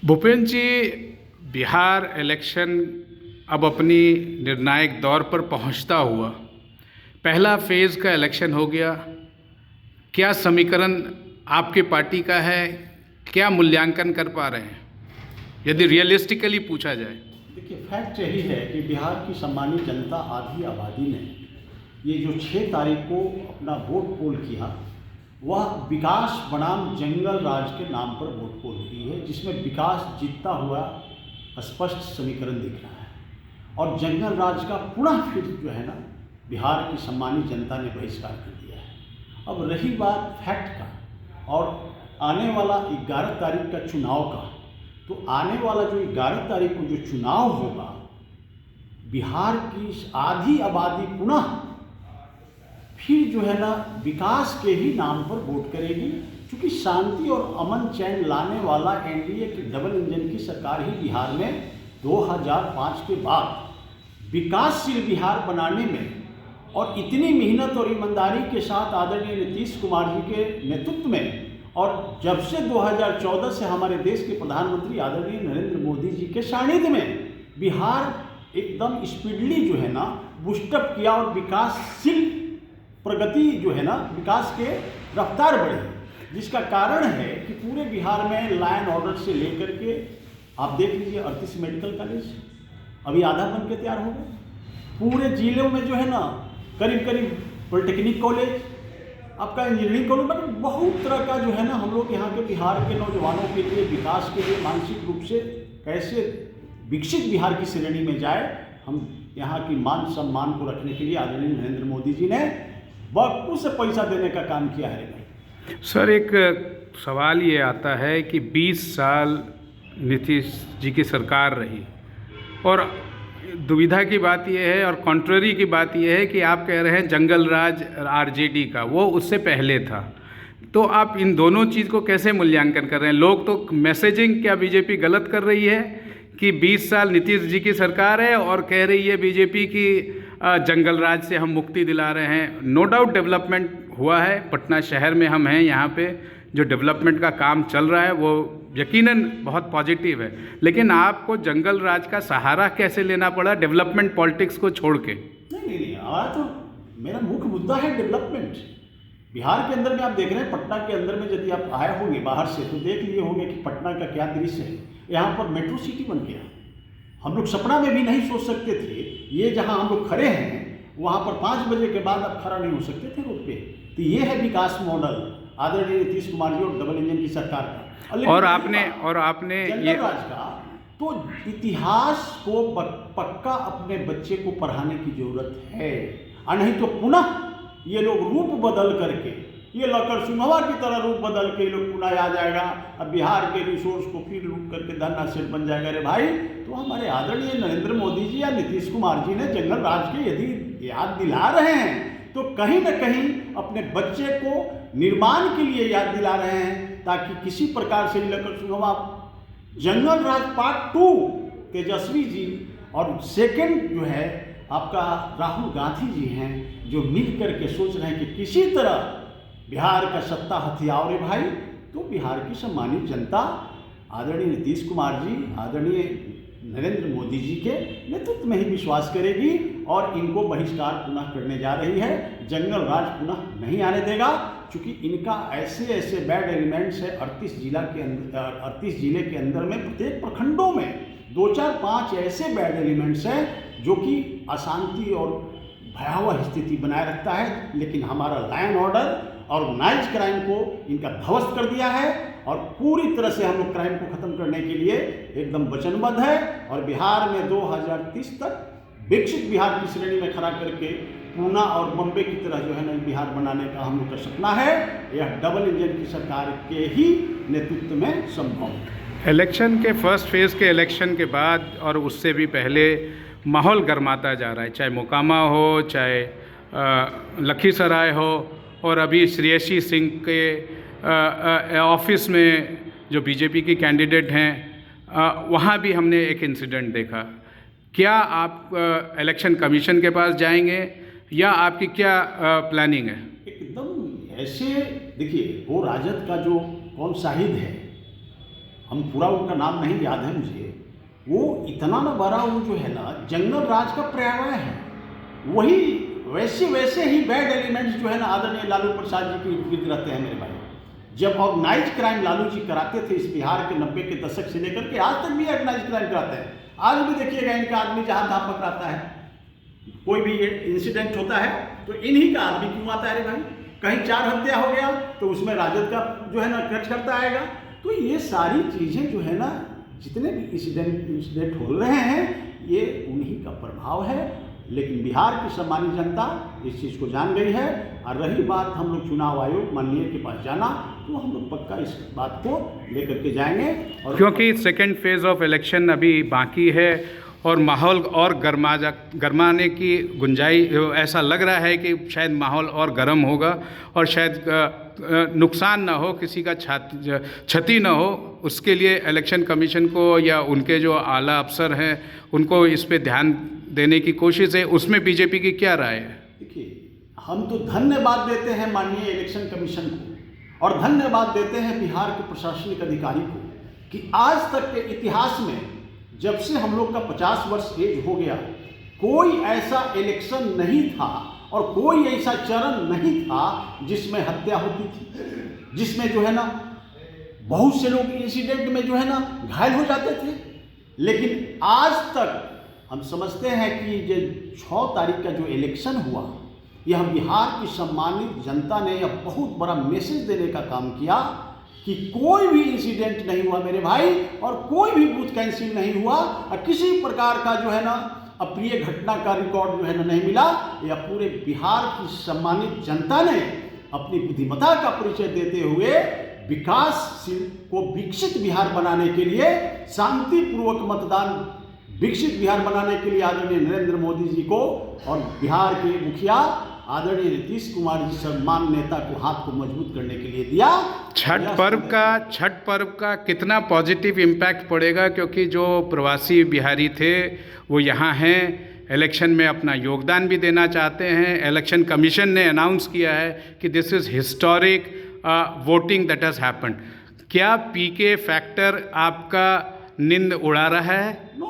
भूपेंद्र जी, Bihar election अब अपनी निर्णायक दौर पर पहुंचता हुआ पहला फेज़ का इलेक्शन हो गया। क्या समीकरण आपके पार्टी का है? क्या मूल्यांकन कर पा रहे हैं यदि रियलिस्टिकली पूछा जाए? देखिए, फैक्ट यही है कि बिहार की सम्मानित जनता आधी आबादी ने ये जो 6 तारीख को अपना वोट पोल किया, वह विकास बनाम जंगल राज के नाम पर वोट पोल की है, जिसमें विकास जीतता हुआ स्पष्ट समीकरण दिख रहा है और जंगल राज का पुनः फिर जो है ना, बिहार की सम्मानित जनता ने बहिष्कार कर दिया है। अब रही बात फैक्ट का और आने वाला 11 तारीख का चुनाव का, तो आने वाला जो 11 तारीख को जो चुनाव होगा, बिहार की आधी आबादी पुनः फिर जो है ना विकास के ही नाम पर वोट करेगी, क्योंकि शांति और अमन चैन लाने वाला एनडीए की डबल इंजन की सरकार ही बिहार में 2005 के बाद विकासशील बिहार बनाने में और इतनी मेहनत और ईमानदारी के साथ आदरणीय नीतीश कुमार जी के नेतृत्व में, और जब से 2014 से हमारे देश के प्रधानमंत्री आदरणीय नरेंद्र मोदी जी के सानिध्य में बिहार एकदम स्पीडली जो है ना बूस्टअप किया और विकासशील प्रगति जो है ना, विकास के रफ्तार बढ़ी, जिसका कारण है कि पूरे बिहार में लाइन ऑर्डर से लेकर के आप देख लीजिए 38 मेडिकल कॉलेज अभी आधा बन के तैयार हो गए। पूरे जिलों में जो है ना करीब करीब पॉलिटेक्निक कॉलेज, आपका इंजीनियरिंग कॉलेज, मतलब बहुत तरह का जो है ना, हम लोग यहाँ के बिहार के नौजवानों के लिए विकास के लिए मानसिक रूप से कैसे विकसित बिहार की श्रेणी में जाए, हम यहाँ की मान सम्मान को रखने के लिए आदरणीय नरेंद्र मोदी जी ने वक्त से पैसा देने का काम किया है। भाई सर, एक सवाल ये आता है कि 20 साल नीतीश जी की सरकार रही और दुविधा की बात यह है और कॉन्ट्ररी की बात यह है कि आप कह रहे हैं जंगल राज आरजेडी का, वो उससे पहले था। तो आप इन दोनों चीज़ को कैसे मूल्यांकन कर रहे हैं? लोग तो मैसेजिंग क्या बीजेपी गलत कर रही है कि 20 साल नीतीश जी की सरकार है और कह रही है बीजेपी की जंगल राज से हम मुक्ति दिला रहे हैं। नो डाउट डेवलपमेंट हुआ है, पटना शहर में हम हैं, यहाँ पे जो डेवलपमेंट का काम चल रहा है वो यकीनन बहुत पॉजिटिव है, लेकिन आपको जंगल राज का सहारा कैसे लेना पड़ा डेवलपमेंट पॉलिटिक्स को छोड़ के? नहीं, हमारा तो मेरा मुख्य मुद्दा है डेवलपमेंट। बिहार के अंदर में आप देख रहे हैं, पटना के अंदर में यदि आप आए होंगे बाहर से तो देख लिए होंगे कि पटना का क्या दृश्य है। यहाँ पर मेट्रो सिटी बन गया, हम लोग सपना में भी नहीं सोच सकते थे। ये जहाँ हम लोग खड़े हैं वहाँ पर 5 बजे के बाद आप खड़ा नहीं हो सकते थे रोड पे। तो ये है विकास मॉडल आदरणीय नीतीश कुमार जी और डबल इंजन की सरकार का। और आपने ये राज का तो इतिहास को पक्का अपने बच्चे को पढ़ाने की जरूरत है, और नहीं तो पुनः ये लोग रूप बदल करके, ये लकर सिंहवा की तरह रूप बदल के लोग पुनः आ जाएगा, अब बिहार के रिसोर्स को फिर लूट करके धरना सेठ बन जाएगा। अरे भाई, तो हमारे आदरणीय नरेंद्र मोदी जी या नीतीश कुमार जी ने जंगल राज के यदि याद दिला रहे हैं तो कहीं ना कहीं अपने बच्चे को निर्माण के लिए याद दिला रहे हैं, ताकि किसी प्रकार से लकर सिंहवा जंगल राज पार्ट 2 तेजस्वी जी और सेकंड जो है आपका राहुल गांधी जी हैं, जो मिल करके सोच रहे हैं कि किसी तरह बिहार का सत्ता हथियाओ रे भाई। तो बिहार की सम्मानित जनता आदरणीय नीतीश कुमार जी, आदरणीय नरेंद्र मोदी जी के नेतृत्व में ही विश्वास करेगी और इनको बहिष्कार पुनः करने जा रही है। जंगल राज पुनः नहीं आने देगा, क्योंकि इनका ऐसे बैड एलिमेंट्स है 38 जिले के अंदर में, प्रत्येक प्रखंडों में 2-4-5 ऐसे बैड एलिमेंट्स हैं जो कि अशांति और भयावह स्थिति बनाए रखता है। लेकिन हमारा लाइन ऑर्डर और ऑर्गेनाइज क्राइम को इनका ध्वस्त कर दिया है और पूरी तरह से हम लोग क्राइम को खत्म करने के लिए एकदम वचनबद्ध है, और बिहार में 2030 तक विकसित बिहार की श्रेणी में खड़ा करके पूना और बम्बे की तरह जो है ना बिहार बनाने का हम लोग का सपना है। यह डबल इंजन की सरकार के ही नेतृत्व में संभव है। इलेक्शन के फर्स्ट फेज़ के इलेक्शन के बाद और उससे भी पहले माहौल गर्माता जा रहा है, चाहे मोकामा हो, चाहे लखीसराय हो, और अभी श्रेयसी सिंह के ऑफिस में जो बीजेपी की कैंडिडेट हैं वहाँ भी हमने एक इंसिडेंट देखा। क्या आप इलेक्शन कमीशन के पास जाएंगे या आपकी क्या प्लानिंग है? एकदम ऐसे देखिए, वो राजद का जो कौन शाहिद है हम पूरा उनका नाम नहीं याद है मुझे, वो इतना ना बड़ा वो जो है ना जंगल राज का पर्याय है। वही वैसे ही बैड एलिमेंट्स जो है ना आदरणीय लालू प्रसाद जी के इर्द गिर्द रहते हैं मेरे भाई। जब ऑर्गेनाइज क्राइम लालू जी कराते थे इस बिहार के 90 के दशक से लेकर के आज तक भी ऑर्गेनाइज क्राइम कराते हैं। आज भी देखिएगा इनका आदमी जहाँ तहाँ पकड़ाता है, कोई भी इंसिडेंट होता है तो इन्हीं का आदमी क्यों आता है रे भाई। कहीं 4 हत्या हो गया तो उसमें राजद का जो है ना खर्च करता आएगा। तो ये सारी चीज़ें जो है ना जितने भी इंसिडेंट हो रहे हैं ये उन्हीं का प्रभाव है। लेकिन बिहार की सम्मानित जनता इस चीज़ को जान गई है। और रही बात हम लोग चुनाव आयोग माननीय के पास जाना, तो हम लोग पक्का इस बात को लेकर के जाएंगे। और क्योंकि सेकेंड फेज़ ऑफ इलेक्शन अभी बाकी है और माहौल और गरमाने की गुंजाइश, ऐसा लग रहा है कि शायद माहौल और गर्म होगा और शायद नुकसान ना हो, किसी का क्षति ना हो, उसके लिए इलेक्शन कमीशन को या उनके जो आला अफसर हैं उनको इस पे ध्यान देने की कोशिश है। उसमें बीजेपी की क्या राय है? देखिए, हम तो धन्यवाद देते हैं माननीय इलेक्शन कमीशन को और धन्यवाद देते हैं बिहार के प्रशासनिक अधिकारी को कि आज तक के इतिहास में जब से हम लोग का 50 वर्ष एज हो गया, कोई ऐसा इलेक्शन नहीं था और कोई ऐसा चरण नहीं था जिसमें हत्या होती थी, जिसमें जो है ना बहुत से लोग इंसिडेंट में जो है ना घायल हो जाते थे। लेकिन आज तक हम समझते हैं कि जो 6 तारीख का जो इलेक्शन हुआ, यह बिहार की सम्मानित जनता ने यह बहुत बड़ा मैसेज देने का काम किया कि कोई भी इंसिडेंट नहीं हुआ मेरे भाई और कोई भी बूथ कैंसिल नहीं हुआ और किसी प्रकार का जो है ना अप्रिय घटना का रिकॉर्ड जो है ना नहीं मिला। यह पूरे बिहार की सम्मानित जनता ने अपनी बुद्धिमत्ता का परिचय देते हुए विकासशील को विकसित बिहार बनाने के लिए शांतिपूर्वक मतदान, विकसित बिहार बनाने के लिए आदरणीय नरेंद्र मोदी जी को और बिहार के मुखिया आदरणीय नीतीश कुमार जी सम्मान नेता को हाथ को मजबूत करने के लिए दिया। छठ पर्व का कितना पॉजिटिव इम्पैक्ट पड़ेगा, क्योंकि जो प्रवासी बिहारी थे वो यहाँ हैं, इलेक्शन में अपना योगदान भी देना चाहते हैं। इलेक्शन कमीशन ने अनाउंस किया है कि this is historic voting that has happened. क्या पीके फैक्टर आपका नींद उड़ा रहा है? नो,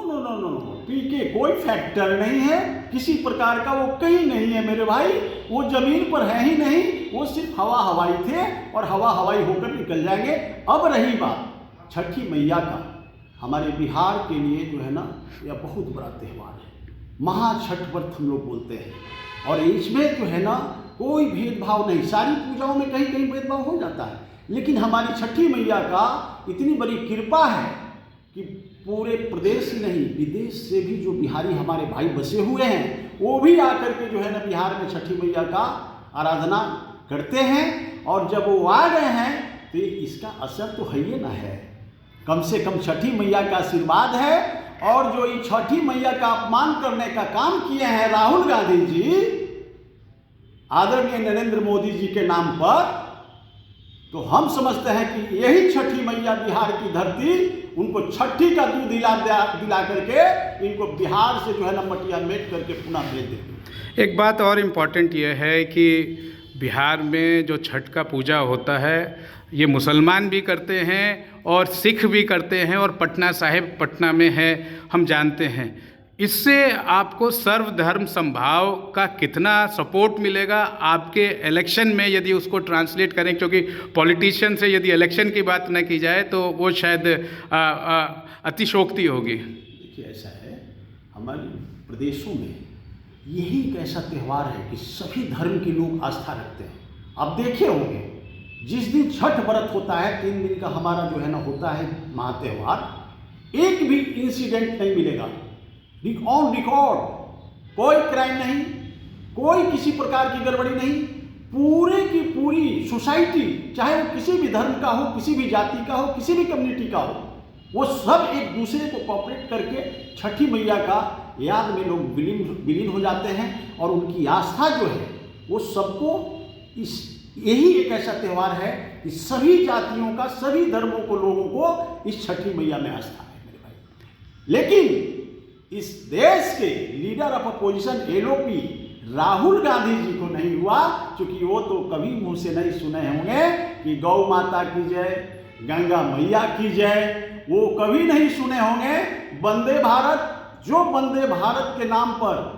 पीके कोई फैक्टर नहीं है, किसी प्रकार का वो कहीं नहीं है मेरे भाई। वो जमीन पर है ही नहीं, वो सिर्फ हवाई थे और हवाई होकर निकल जाएंगे। अब रही बात छठी मैया का, हमारे बिहार के लिए जो है ना यह बहुत बड़ा त्यौहार है, महाछठ व्रत हम लोग बोलते हैं। और इसमें जो है ना कोई भेदभाव नहीं, सारी पूजाओं में कहीं कहीं भेदभाव हो जाता है, लेकिन हमारी छठी मैया का इतनी बड़ी कृपा है कि पूरे प्रदेश ही नहीं विदेश से भी जो बिहारी हमारे भाई बसे हुए हैं वो भी आकर के जो है ना बिहार में छठी मैया का आराधना करते हैं। और जब वो आ गए हैं तो इसका असर तो है ही ना है, कम से कम छठी मैया का आशीर्वाद है। और जो ये छठी मैया का अपमान करने का काम किए हैं राहुल गांधी जी आदरणीय नरेंद्र मोदी जी के नाम पर, तो हम समझते हैं कि यही छठी मैया बिहार की धरती उनको छठी का दूध दिला करके इनको बिहार से जो है ना मटिया मेट करके पुनः भेज देगी। एक बात और इम्पॉर्टेंट ये है कि बिहार में जो छठ का पूजा होता है ये मुसलमान भी करते हैं और सिख भी करते हैं और पटना साहिब पटना में है, हम जानते हैं। इससे आपको सर्वधर्म समभाव का कितना सपोर्ट मिलेगा आपके इलेक्शन में, यदि उसको ट्रांसलेट करें, क्योंकि पॉलिटिशियन से यदि इलेक्शन की बात न की जाए तो वो शायद अतिशोक्ति होगी। देखिए, ऐसा है हमारे प्रदेशों में यही एक ऐसा त्यौहार है कि सभी धर्म के लोग आस्था रखते हैं। आप देखे होंगे जिस दिन छठ व्रत होता है 3 दिन का हमारा जो है ना होता है महात्यौहार, एक भी इंसिडेंट नहीं मिलेगा ऑन रिकॉर्ड, कोई क्राइम नहीं, कोई किसी प्रकार की गड़बड़ी नहीं। पूरे की पूरी सोसाइटी, चाहे वो किसी भी धर्म का हो, किसी भी जाति का हो, किसी भी कम्युनिटी का हो, वो सब एक दूसरे को कोऑपरेट करके छठी मैया का याद में लोग विलीन हो जाते हैं। और उनकी आस्था जो है वो सबको यही एक ऐसा त्यौहार है कि सभी जातियों का, सभी धर्मों को, लोगों को इस छठी मैया में आस्था है मेरे भाई। लेकिन इस देश के leader of opposition LOP Rahul Gandhi ji को नहीं हुआ, क्योंकि वो तो कभी मुंह से नहीं सुने होंगे कि गौ माता की जय, गंगा मैया की जय, वो कभी नहीं सुने होंगे वंदे भारत। जो वंदे भारत के नाम पर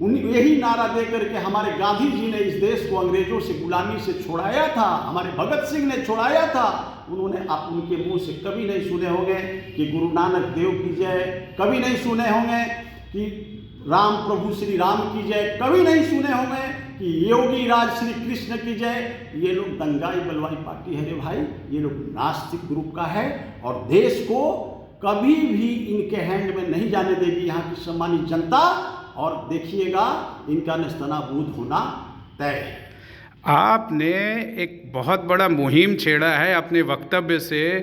यही नारा दे करके हमारे गांधी जी ने इस देश को अंग्रेजों से गुलामी से छुड़ाया था, हमारे भगत सिंह ने छुड़ाया था, उन्होंने आप उनके मुंह से कभी नहीं सुने होंगे कि गुरु नानक देव की जय, कभी नहीं सुने होंगे कि राम प्रभु श्री राम की जय, कभी नहीं सुने होंगे कि योगी राज श्री कृष्ण की जय। ये लोग दंगाई बलवाई पार्टी है रे भाई, ये लोग नास्तिक ग्रुप का है और देश को कभी भी इनके हैंड में नहीं जाने देगी यहाँ की सम्मानित जनता। और देखिएगा इनका नेस्तनाबूद होना तय है। आपने एक बहुत बड़ा मुहिम छेड़ा है अपने वक्तव्य से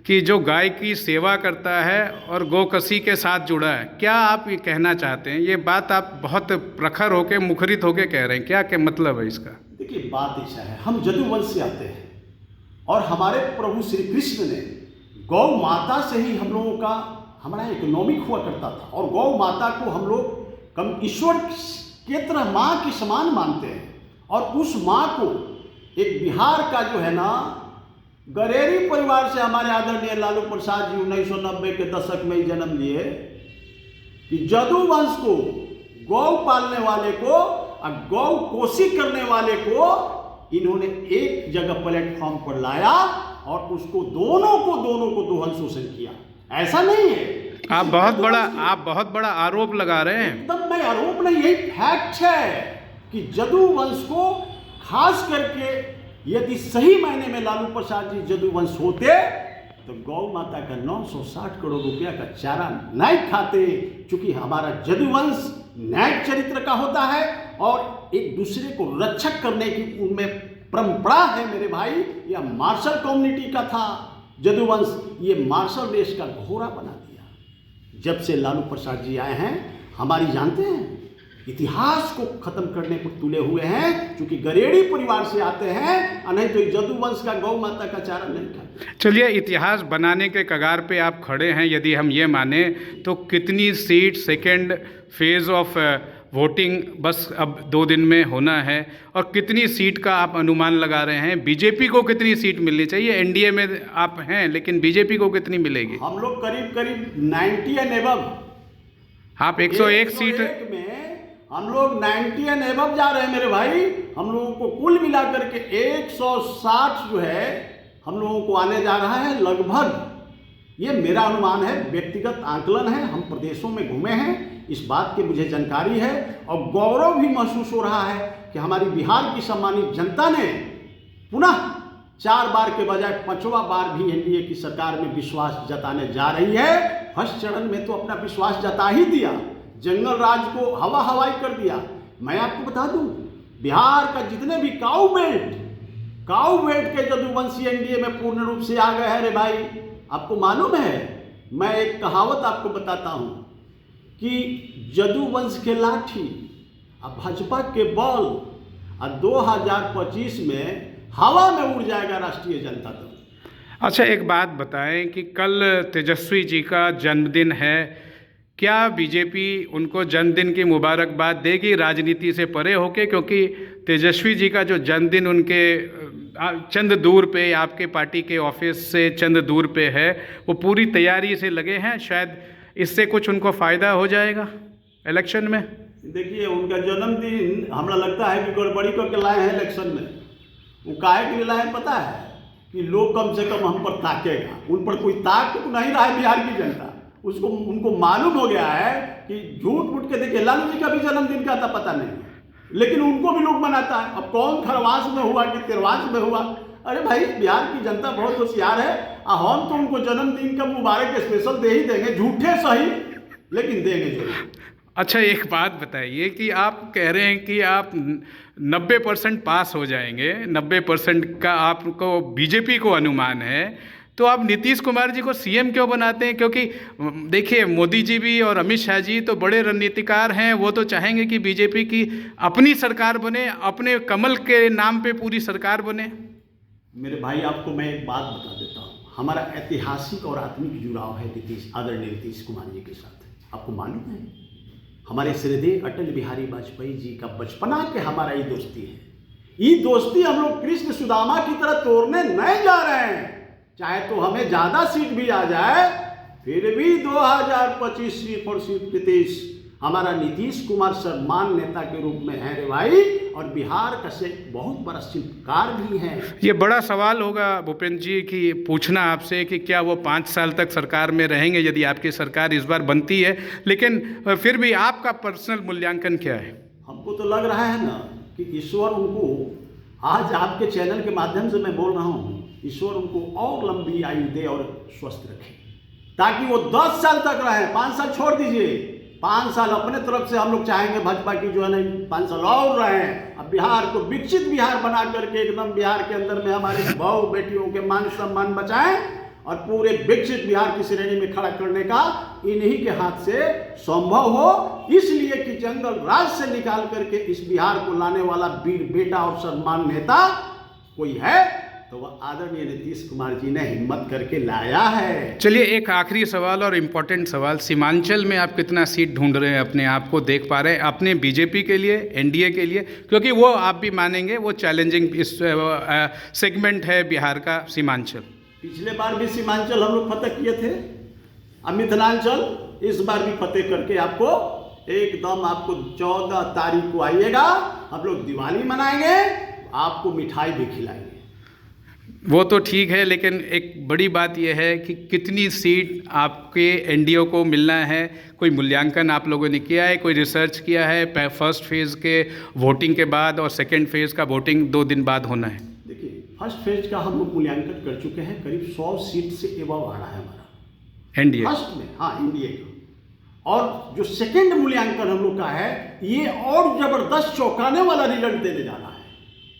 कि जो गाय की सेवा करता है और गोकसी के साथ जुड़ा है, क्या आप ये कहना चाहते हैं? ये बात आप बहुत प्रखर होकर मुखरित होकर कह रहे हैं, क्या मतलब है इसका? देखिए बात ऐसा है, हम जदुवंश से आते हैं और हमारे प्रभु श्री कृष्ण ने गौ माता से ही हम लोगों का हमारा इकोनॉमिक हुआ करता था और गौ माता को हम लोग कम ईश्वर के तरह माँ के समान मानते हैं। और उस माँ को एक बिहार का जो है ना गरेरी परिवार से हमारे आदरणीय लालू प्रसाद जी 1990 के दशक में ही जन्म लिए कि जदुवंश को गौ पालने वाले को और गौ कोसी करने वाले को इन्होंने एक जगह प्लेटफॉर्म पर लाया और उसको दोनों को दोहन शोषण किया। ऐसा नहीं है, आप बहुत बड़ा आरोप लगा रहे हैं। एकदम मैं आरोप नहीं, यही फैक्ट है कि जदुवंश को खास करके यदि सही मायने में लालू प्रसाद जी जदुवंश होते तो गौ माता का 960 करोड़ रुपया का चारा नहीं खाते। क्योंकि हमारा जदुवंश न्याय चरित्र का होता है और एक दूसरे को रक्षक करने की उनमें परंपरा है मेरे भाई। यह मार्शल कम्युनिटी का था जदुवंश, ये मार्शल देश का घोड़ा बना दिया। जब से लालू प्रसाद जी आए हैं हमारी जानते हैं इतिहास को खत्म करने पर तुले हुए हैं, क्योंकि गरेड़ी परिवार से आते हैं, नहीं तो जदुवंश का गौ माता का चारा नहीं खाते। चलिए, इतिहास बनाने के कगार पे आप खड़े हैं। यदि हम ये माने तो कितनी seat second phase of voting बस अब 2 दिन में होना है और कितनी सीट का आप अनुमान लगा रहे हैं? बीजेपी को कितनी सीट मिलनी चाहिए? एनडीए में आप हैं लेकिन बीजेपी को कितनी मिलेगी? हम लोग करीब 90 एंड एबव। आप 101 सीट में हम लोग 90 एंड एबव जा रहे हैं मेरे भाई। हम लोगों को कुल मिलाकर के 160 जो है हम लोगों को आने जा रहा है लगभग। ये मेरा अनुमान है, व्यक्तिगत आंकलन है, हम प्रदेशों में घूमे हैं, इस बात की मुझे जानकारी है और गौरव भी महसूस हो रहा है कि हमारी बिहार की सम्मानित जनता ने पुनः 4 बार के बजाय 5वां बार भी एनडीए की सरकार में विश्वास जताने जा रही है। फर्स्ट चरण में तो अपना विश्वास जता ही दिया, जंगल राज को हवा हवाई कर दिया। मैं आपको बता दूं, बिहार का जितने भी काऊ बेल्ट के जदुवंशी एनडीए में पूर्ण रूप से आ गए हैं रे भाई। आपको मालूम है, मैं एक कहावत आपको बताता हूं कि जदुवंश के लाठी और भाजपा के बल और 2025 में हवा में उड़ जाएगा राष्ट्रीय जनता दल। अच्छा, एक बात बताएं कि कल तेजस्वी जी का जन्मदिन है, क्या बीजेपी उनको जन्मदिन की मुबारकबाद देगी राजनीति से परे होके? क्योंकि तेजस्वी जी का जो जन्मदिन उनके चंद दूर पे, आपके पार्टी के ऑफिस से चंद दूर पे है, वो पूरी तैयारी से लगे हैं, शायद इससे कुछ उनको फ़ायदा हो जाएगा इलेक्शन में। देखिए, उनका जन्मदिन हमें लगता है कि गड़बड़ी करके लाए हैं इलेक्शन में। वो काहे के लिए लाए हैं पता है? कि लोग कम से कम हम पर ताकेगा। उन पर कोई ताक तो नहीं रहा है बिहार की जनता, उनको मालूम हो गया है कि झूठ मूठ के। देखिए, लालू जी का भी जन्मदिन का था पता नहीं, लेकिन उनको भी लोग मनाता है। अब कौन खरवास में हुआ कि तिरवास में हुआ? अरे भाई, बिहार की जनता बहुत होशियार है, हम तो उनको जन्मदिन का मुबारक स्पेशल दे ही देंगे, झूठे सही लेकिन देंगे जरूर। अच्छा, एक बात बताइए कि आप कह रहे हैं कि आप 90% पास हो जाएंगे, 90% का आपको बीजेपी को अनुमान है, तो आप नीतीश कुमार जी को सीएम क्यों बनाते हैं? क्योंकि देखिए, मोदी जी भी और अमित शाह जी तो बड़े रणनीतिकार हैं, वो तो चाहेंगे कि बीजेपी की अपनी सरकार बने, अपने कमल के नाम पे पूरी सरकार बने। मेरे भाई, आपको मैं एक बात बता देता हूँ, हमारा ऐतिहासिक और आत्मिक जुड़ाव है आदरणीय नीतीश कुमार जी के साथ। आपको मालूम है, हमारे श्रद्धेय अटल बिहारी वाजपेयी जी का बचपना के हमारा ये दोस्ती है। ये दोस्ती हम लोग कृष्ण सुदामा की तरह तोड़ने नहीं जा रहे हैं। चाहे तो हमें ज़्यादा सीट भी आ जाए, फिर भी 2025 सीट और सीट नीतीश हमारा नीतीश कुमार सम्मान नेता के रूप में है रे भाई, और बिहार का से बहुत बड़ा शिल्पकार भी है। ये बड़ा सवाल होगा भूपेंद्र जी कि पूछना आपसे कि क्या वो 5 साल तक सरकार में रहेंगे यदि आपकी सरकार इस बार बनती है, लेकिन फिर भी आपका पर्सनल मूल्यांकन क्या है? हमको तो लग रहा है ना कि ईश्वर उनको, आज आपके चैनल के माध्यम से मैं बोल रहा हूँ, ईश्वर उनको और लंबी आयु दे और स्वस्थ रखे, ताकि वो 10 साल तक रहे। 5 साल छोड़ दीजिए, 5 साल अपने तरफ से हम लोग चाहेंगे भाजपा की जो है ना 5 साल और रहे। अब बिहार को विकसित बिहार बना करके एकदम बिहार के अंदर में हमारे बहू बेटियों के मान सम्मान बचाएं और पूरे विकसित बिहार की श्रेणी में खड़ा करने का इन्हीं के हाथ से संभव हो। इसलिए कि जंगल राज से निकाल करके इस बिहार को लाने वाला वीर बेटा और सम्मान नेता कोई है तो वह आदरणीय नीतीश कुमार जी ने हिम्मत करके लाया है। चलिए एक आखिरी सवाल और इम्पोर्टेंट सवाल, सीमांचल में आप कितना सीट ढूंढ रहे हैं अपने आप को, देख पा रहे हैं अपने बीजेपी के लिए, एनडीए के लिए, क्योंकि वो आप भी मानेंगे वो चैलेंजिंग इस सेगमेंट है बिहार का सीमांचल। पिछले बार भी सीमांचल हम लोग फतेह किए थे, अब मिथिलांचल इस बार भी फतेह करके आपको एकदम आपको 14 तारीख को आइएगा, हम लोग दिवाली मनाएंगे, आपको मिठाई भी खिलाएंगे। वो तो ठीक है, लेकिन एक बड़ी बात यह है कि कितनी सीट आपके एनडीए को मिलना है, कोई मूल्यांकन आप लोगों ने किया है, कोई रिसर्च किया है? फर्स्ट फेज़ के वोटिंग के बाद और सेकेंड फेज़ का वोटिंग 2 दिन बाद होना है। देखिए फर्स्ट फेज का हम लोग मूल्यांकन कर चुके हैं, करीब 100 सीट से एबव आ रहा है हमारा एनडीए फर्स्ट में, हाँ एनडीए का। और जो सेकेंड मूल्यांकन हम लोग का है, ये और जबरदस्त चौंकाने वाला रिजल्ट देने जा रहा है।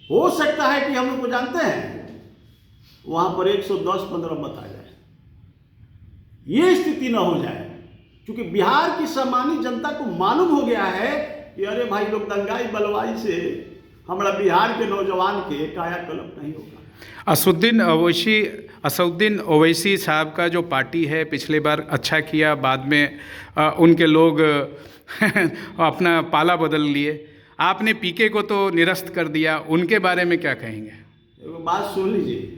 हो सकता है कि हम लोग को जानते हैं वहां पर 110-15 मत आ जाए, ये स्थिति न हो जाए, क्योंकि बिहार की सामान्य जनता को मालूम हो गया है कि अरे भाई लोग दंगाई बलवाई से हमारा बिहार के नौजवान के कायाकल्प नहीं होगा। असदुद्दीन ओवैसी साहब का जो पार्टी है पिछले बार अच्छा किया, बाद में उनके लोग अपना पाला बदल लिए, आपने पीके को तो निरस्त कर दिया, उनके बारे में क्या कहेंगे? एक बात सुन लीजिए,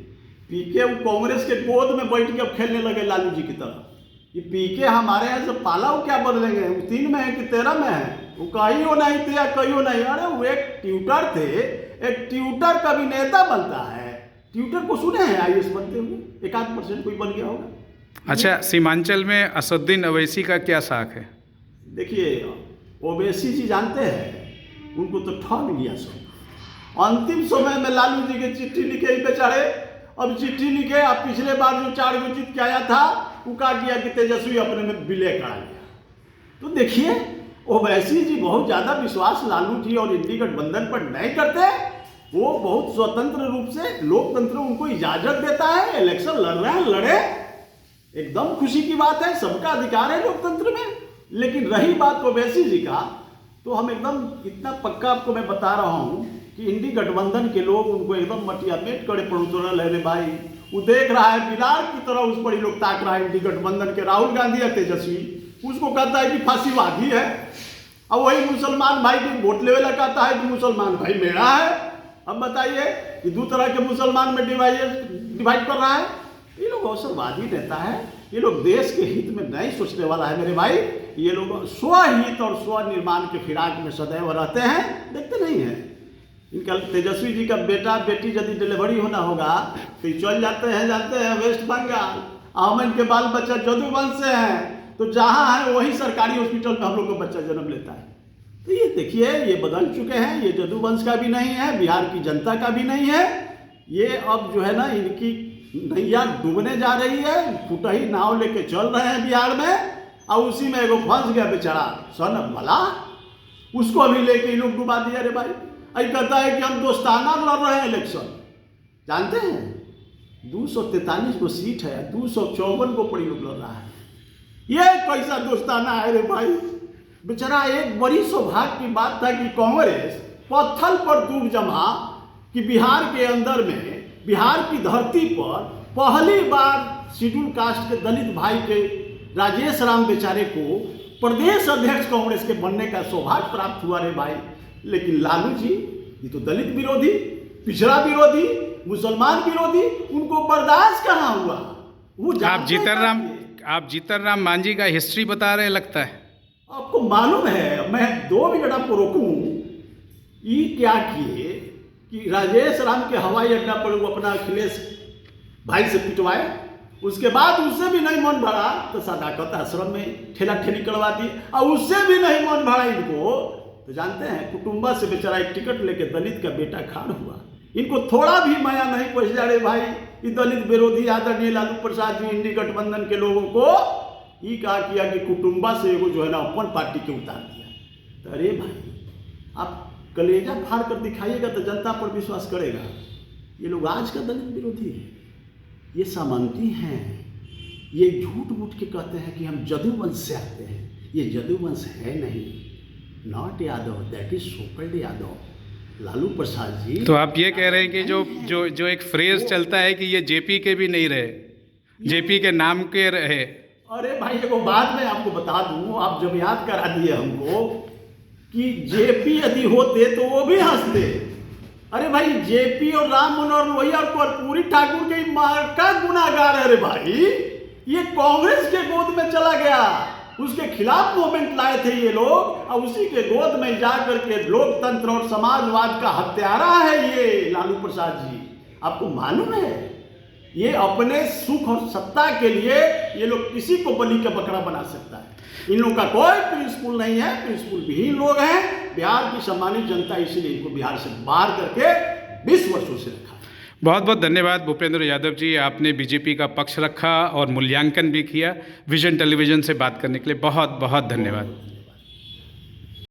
पीके कांग्रेस के गोद में बैठ के अब खेलने लगे लालू जी की तरह। ये पीके हमारे यहाँ से पाला वो क्या बदलेंगे, वो 3 में है कि 13 में है, वो कहीं नहीं थे या कहीं नहीं। अरे वो एक ट्यूटर थे, एक ट्यूटर कभी नेता बनता है, ट्यूटर को सुने हैं आईएएस बनते हुए, 1-8% कोई बन गया होगा। अच्छा, सीमांचल में असदुद्दीन ओवैसी का क्या साख है? देखिए ओवैसी जी जानते हैं, उनको तो ठग लिया सब। अंतिम समय में लालू जी के चिट्ठी लिखे ही बेचारे, अब चिट्ठी लिखे, अब पिछले बार जो 4 गो चिट्ठी आया था वो काट दिया कि तेजस्वी अपने में विलय करा लिया। तो देखिए ओवैसी जी बहुत ज़्यादा विश्वास लालू जी और इंडी गठबंधन पर नहीं करते, वो बहुत स्वतंत्र रूप से, लोकतंत्र उनको इजाजत देता है, इलेक्शन लड़ रहे हैं लड़े, एकदम खुशी की बात है, सबका अधिकार है लोकतंत्र में। लेकिन रही बात ओवैसी जी का, तो हम एकदम इतना पक्का आपको मैं बता रहा हूँ कि इंडी गठबंधन के लोग उनको एकदम मटिया पेट करे पड़ोतरल है रे भाई। वो देख रहा है बिलार की तरह, उस पर ही लोग ताक रहा है इंडी गठबंधन के राहुल गांधी या तेजस्वी, उसको कहता है कि फांसीवादी है, अब वही मुसलमान भाई की वोट लेवे ला कहता है कि मुसलमान भाई मेरा है। अब बताइए कि 2 तरह के मुसलमान में डिवाइड कर रहा है। ये लोग अवसरवादी नेता है, ये लोग देश के हित में नहीं सोचने वाला है मेरे भाई। ये लोग स्वहित और स्वनिर्माण के फिराक में सदैव रहते हैं, देखते नहीं हैं। इनका तेजस्वी जी का बेटा बेटी यदि डिलीवरी होना होगा तो चल जाते हैं, जानते हैं वेस्ट बंगाल, हम इनके बाल बच्चा जदूवंश से हैं, तो जहाँ है वही सरकारी हॉस्पिटल में हम लोग का बच्चा जन्म लेता है। तो ये देखिए ये बदल चुके हैं, ये जदूवंश का भी नहीं है, बिहार की जनता का भी नहीं है। ये अब जो है ना इनकी नैया डूबने जा रही है, फुटही नाव लेके चल रहे हैं बिहार में, और उसी में एगो फंस गया बेचारा सन भला, उसको अभी लेके लोग डुबा दिया रे भाई। आई कहता है कि हम दोस्ताना लड़ रहे हैं इलेक्शन, जानते हैं 243 को सीट है, 254 को पड़ी लोग लड़ रहा है। ये कैसा दोस्ताना है रे भाई। बेचारा एक बड़ी सौभाग्य की बात था कि कांग्रेस पत्थर पर डूब जमा कि बिहार के अंदर में, बिहार की धरती पर पहली बार शेड्यूल कास्ट के दलित भाई के राजेश राम बेचारे को प्रदेश अध्यक्ष कांग्रेस के बनने का सौभाग्य प्राप्त हुआ रे भाई। लेकिन लालू जी ये तो दलित विरोधी, पिछड़ा विरोधी, मुसलमान विरोधी, उनको बर्दाश्त कहाँ हुआ। वो आप जानते जीतन हैं राम मांझी का हिस्ट्री बता रहे लगता है। आपको मालूम है, मैं 2 मिनट आपको रोकूं, ये क्या किए कि राजेश राम के हवाई अड्डा पर वो अपना अखिलेश भाई से पिटवाए, उसके बाद उससे भी नहीं मन भरा तो सदाकत आश्रम में ठेला ठेली करवा दी, और उससे भी नहीं मन भरा इनको तो जानते हैं कुटुंबा से बेचारा एक टिकट लेके दलित का बेटा खाड़ हुआ। इनको थोड़ा भी माया नहीं पहुंचा रे भाई, ये दलित विरोधी आदरणीय लालू प्रसाद जी इंडी गठबंधन के लोगों को ये कहा किया कि कुटुंबा से वो जो है ना अपन पार्टी के उतार दिया। तो अरे भाई आप कलेजा फाड़ कर दिखाइएगा तो जनता पर विश्वास करेगा। ये लोग आज का दलित विरोधी है, ये सामंती हैं, ये झूठ मूठ के कहते हैं कि हम जदूवंश से आते हैं। ये जदूवंश है नहीं, not Yadav, that is so called Yadav. Lalu Prasad ji, तो आप ये कह रहे हैं कि जो एक फ्रेज चलता है कि ये जेपी के भी नहीं रहे, जेपी के नाम के रहे। अरे भाई एगो बात मैं आपको बता दूं, आप जब याद करा दिए हमको कि जेपी यदि होते तो वो भी हंसते। अरे भाई जेपी और राम मनोहर लोहिया और कर्पूरी ठाकुर के मार्का गुनाहगार है रे भाई। ये कांग्रेस के गोद में चला गया, उसके खिलाफ मूवमेंट लाए थे ये लोग, और उसी के गोद में जाकर के लोकतंत्र और समाजवाद का हत्यारा है ये लालू प्रसाद जी। आपको मालूम है ये अपने सुख और सत्ता के लिए ये लोग किसी को बलि का बकरा बना सकता है। इन लोगों का कोई प्रिंसिपल नहीं है, प्रिंसिपल विहीन लोग हैं। बिहार की सम्मानित जनता इसीलिए इनको बिहार से बाहर करके 20 वर्षों से रखा। बहुत बहुत धन्यवाद भूपेंद्र यादव जी, आपने बीजेपी का पक्ष रखा और मूल्यांकन भी किया। विजन टेलीविजन से बात करने के लिए बहुत बहुत धन्यवाद।